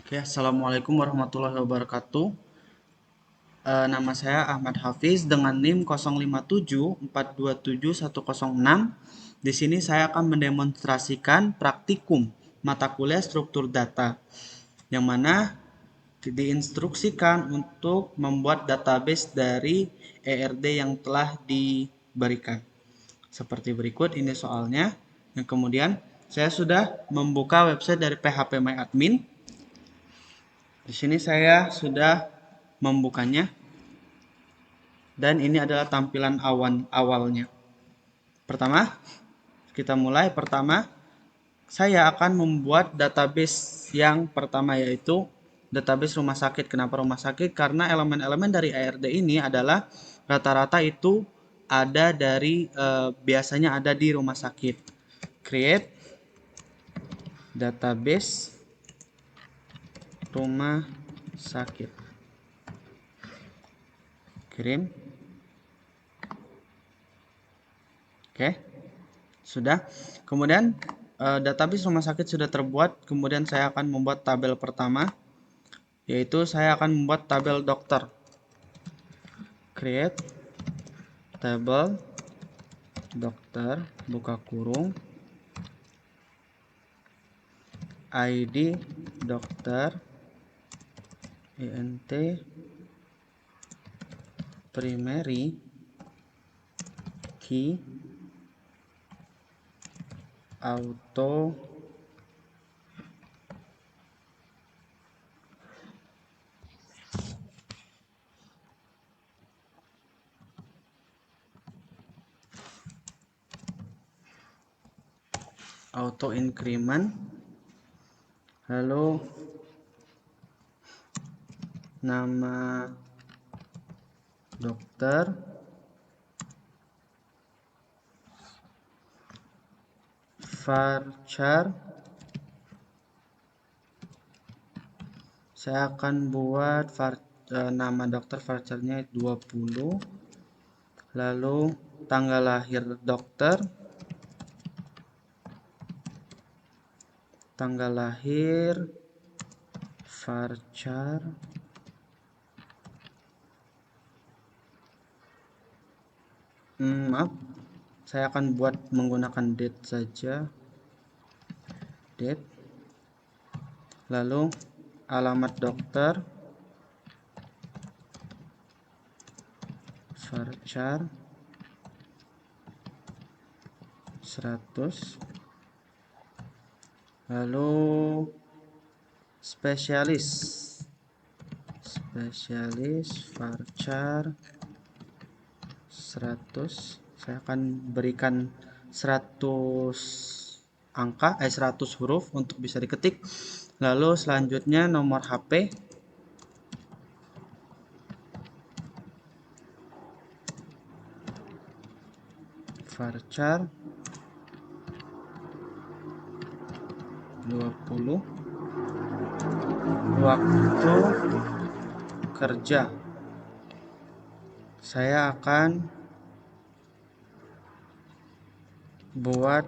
Oke, Assalamualaikum warahmatullahi wabarakatuh. Nama saya Ahmad Hafiz dengan NIM 0574271106. Di sini saya akan mendemonstrasikan praktikum mata kuliah struktur data, yang mana diinstruksikan untuk membuat database dari ERD yang telah diberikan. Seperti berikut ini soalnya. Dan kemudian saya sudah membuka website dari PHPMyAdmin. Di sini saya sudah membukanya dan ini adalah tampilan awalnya. Pertama, kita mulai. Pertama, saya akan membuat database yang pertama, yaitu database rumah sakit. Kenapa rumah sakit? Karena elemen-elemen dari ARD ini adalah rata-rata itu ada dari biasanya ada di rumah sakit. Create database rumah sakit. Kirim. Oke, sudah. Kemudian database rumah sakit sudah terbuat. Kemudian saya akan membuat tabel pertama, yaitu saya akan membuat tabel dokter. Create tabel dokter, buka kurung, ID dokter, INT primary, key, auto increment, lalu nama dokter, varchar. Saya akan buat nama dokter varcharnya 20, lalu tanggal lahir dokter, tanggal lahir, varchar, maaf, saya akan buat menggunakan date saja, date, lalu alamat dokter, varchar 100, lalu spesialis varchar 100. Saya akan berikan 100 angka 100 huruf untuk bisa diketik. Lalu selanjutnya nomor HP, varchar 20, waktu kerja saya akan buat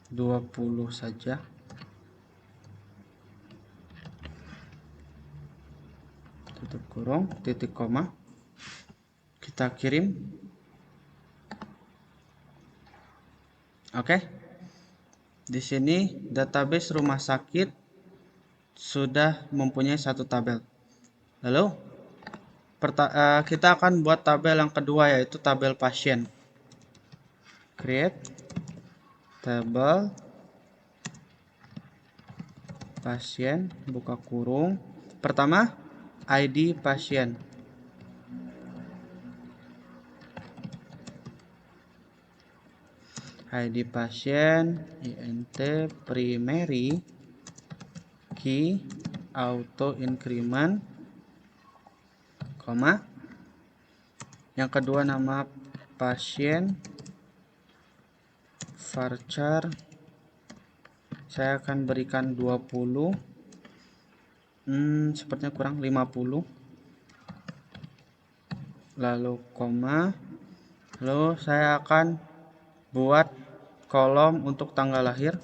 20 saja. Tutup kurung, titik koma. Kita kirim. Oke. Di sini database rumah sakit sudah mempunyai satu tabel. Lalu kita akan buat tabel yang kedua, yaitu tabel pasien. Create tabel pasien, buka kurung. Pertama, ID pasien. ID pasien, INT primary, key, auto increment, koma. Yang kedua nama pasien, varchar saya akan berikan 20, sepertinya kurang 50, lalu koma, lalu saya akan buat kolom untuk tanggal lahir,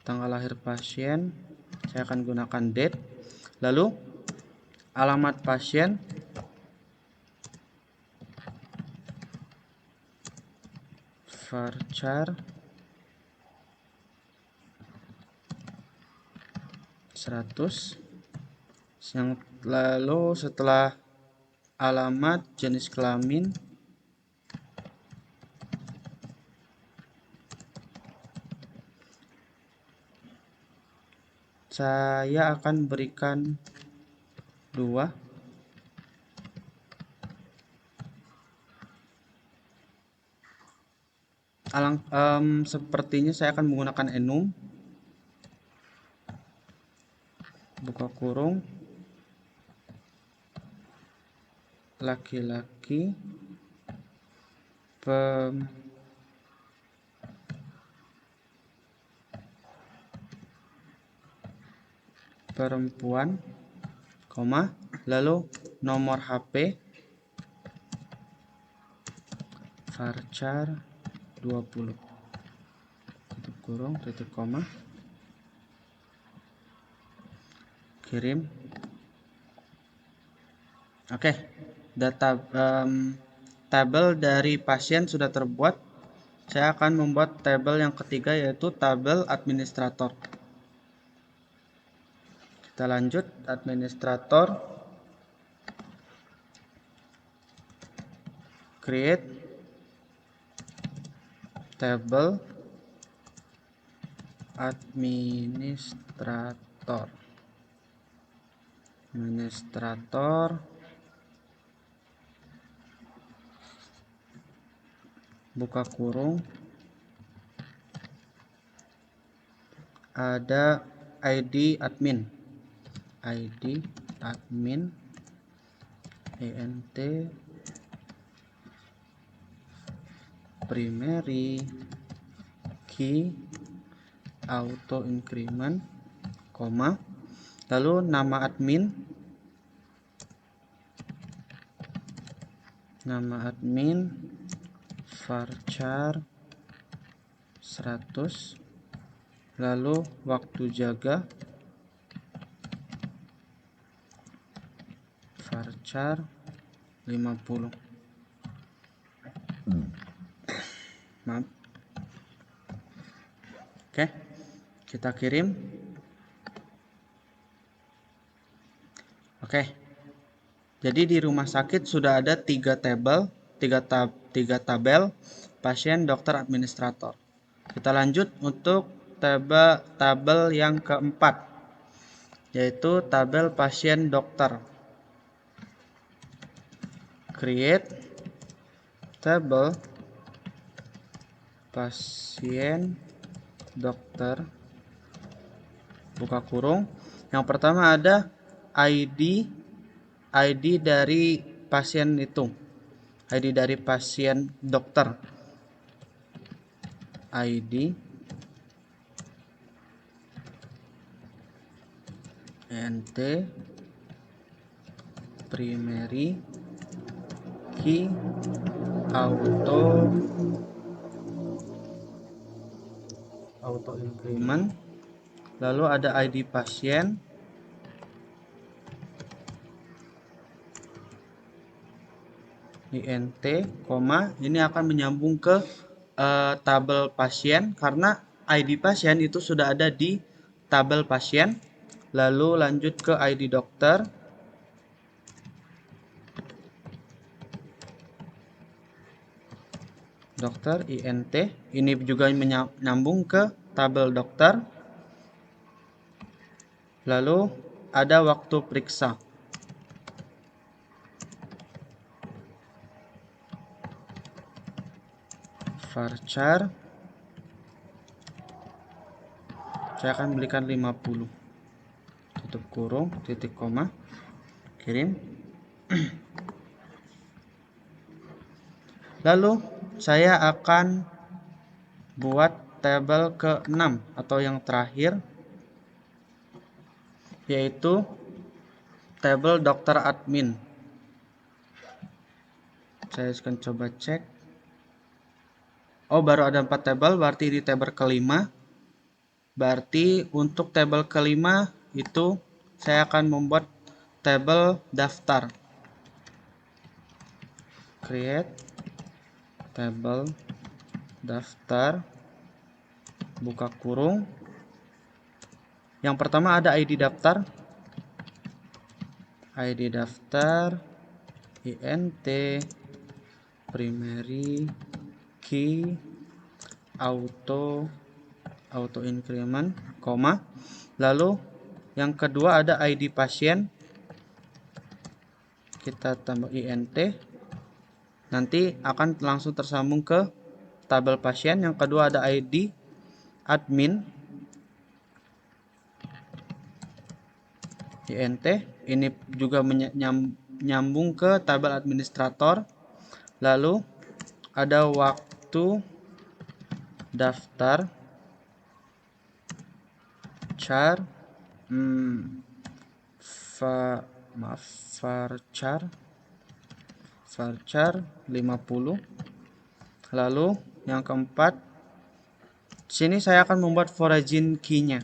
tanggal lahir pasien, saya akan gunakan date. Lalu alamat pasien, varchar 100. Lalu setelah alamat, jenis kelamin, saya akan berikan 2. Sepertinya saya akan menggunakan enum, buka kurung, laki-laki, perempuan, koma, lalu nomor HP, varchar 20, tutup kurung, tutup koma, kirim. Oke, data tabel dari pasien sudah terbuat. Saya akan membuat tabel yang ketiga, yaitu tabel administrator. Kita lanjut, administrator, create table administrator, buka kurung, ada ID admin, ent primary key auto increment, koma, lalu nama admin, varchar 100, lalu waktu jaga, varchar 50. Maaf. Oke, kita kirim. Oke, jadi di rumah sakit sudah ada 3 tabel pasien, dokter, administrator. Kita lanjut untuk tabel yang keempat, yaitu tabel pasien dokter. Create tabel pasien dokter, buka kurung. Yang pertama ada ID dari pasien itu, ID dari pasien dokter, ID ent primary key auto increment, lalu ada ID pasien, int, koma, ini akan menyambung ke tabel pasien karena ID pasien itu sudah ada di tabel pasien. Lalu lanjut ke ID dokter, int, ini juga menyambung ke tabel dokter. Lalu ada waktu periksa, varchar, saya akan berikan 50, tutup kurung, titik koma, kirim. Lalu saya akan buat tabel ke-6 atau yang terakhir, yaitu tabel dokter admin. Saya akan coba cek. Oh, baru ada 4 tabel, berarti di tabel ke-5. Berarti untuk tabel kelima itu saya akan membuat tabel daftar. Create tabel daftar, buka kurung. Yang pertama ada ID daftar. ID daftar int primary key auto increment, koma. Lalu yang kedua ada ID pasien. Kita tambah int. Nanti akan langsung tersambung ke tabel pasien. Yang kedua ada ID admin. int. Ini juga nyambung ke tabel administrator. Lalu ada waktu daftar char varchar 50. Lalu yang keempat, sini saya akan membuat foreign key-nya.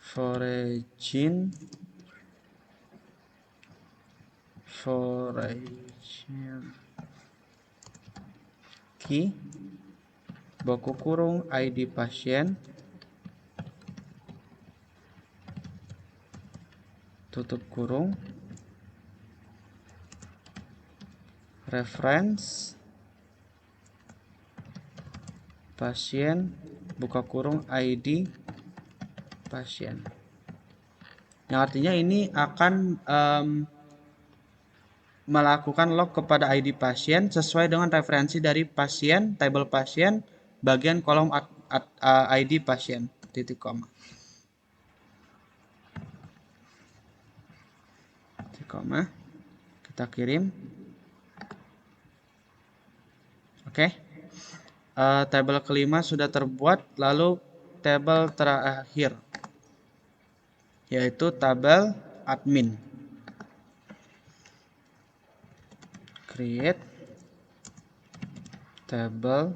Foreign key, buka kurung ID pasien, tutup kurung, reference pasien, buka kurung ID pasien. Yang artinya ini akan melakukan log kepada ID pasien sesuai dengan referensi dari pasien, tabel pasien, bagian kolom ID pasien, titik koma. Titik koma. Kita kirim. Oke. Tabel kelima sudah terbuat, lalu tabel terakhir yaitu tabel admin. Create tabel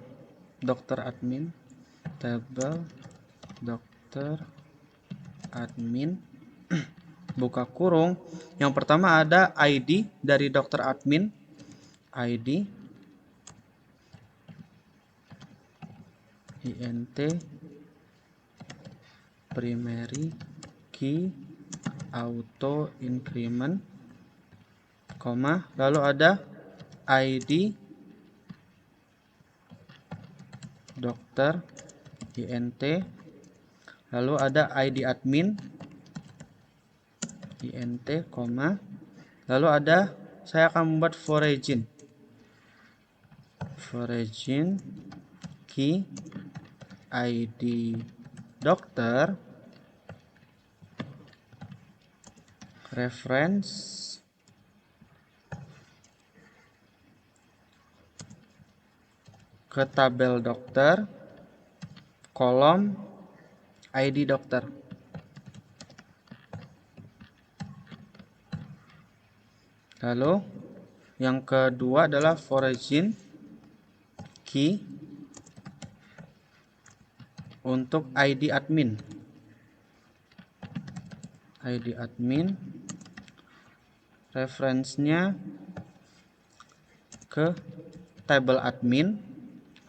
dokter admin, tabel dokter admin, buka kurung. Yang pertama ada ID dari dokter admin, ID int primary key auto increment, koma. Lalu ada ID dokter int. Lalu ada ID admin int, koma. Lalu ada, saya akan membuat foreign key ID dokter, reference ke tabel dokter, kolom ID dokter. Lalu yang kedua adalah foreign key untuk ID admin. ID admin, referensinya ke tabel admin,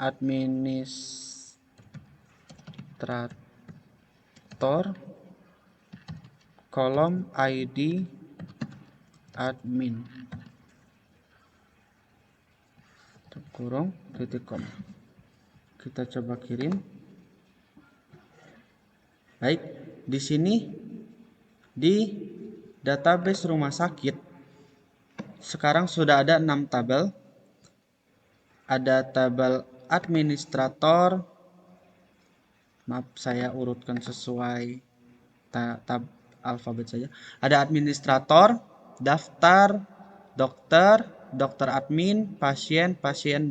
administrator, kolom ID admin, kurung, titik koma. Kita coba kirim. Baik, di sini di database rumah sakit sekarang sudah ada 6 tabel. Ada tabel administrator, maaf saya urutkan sesuai tab alfabet saja. Ada administrator, daftar, dokter, dokter admin, pasien,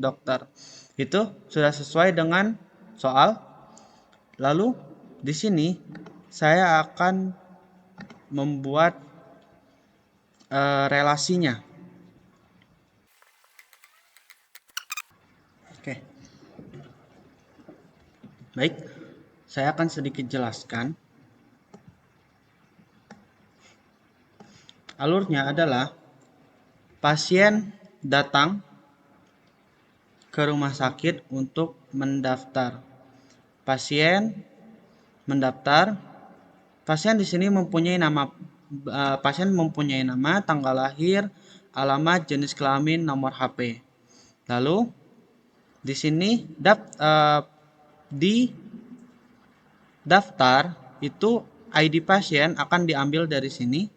dokter. Itu sudah sesuai dengan soal. Lalu di sini saya akan membuat relasinya. Oke. Baik. Saya akan sedikit jelaskan. Alurnya adalah pasien datang ke rumah sakit untuk mendaftar. Pasien mendaftar. Pasien di sini mempunyai nama, tanggal lahir, alamat, jenis kelamin, nomor HP. Lalu di sini di daftar itu ID pasien akan diambil dari sini.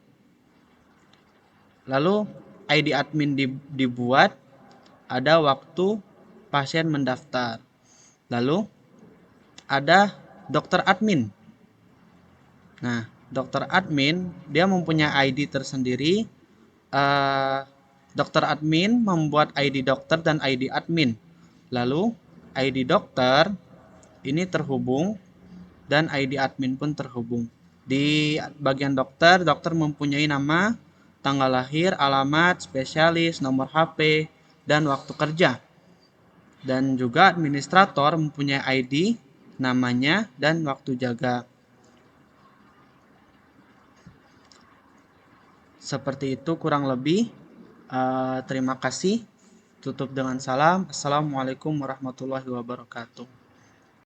Lalu ID admin dibuat, ada waktu pasien mendaftar. Lalu ada dokter admin. Nah, dokter admin dia mempunyai ID tersendiri. Dokter admin membuat ID dokter dan ID admin. Lalu ID dokter ini terhubung dan ID admin pun terhubung. Di bagian dokter mempunyai nama, tanggal lahir, alamat, spesialis, nomor HP, dan waktu kerja. Dan juga administrator mempunyai ID, namanya, dan waktu jaga. Seperti itu kurang lebih. Terima kasih. Tutup dengan salam. Assalamualaikum warahmatullahi wabarakatuh.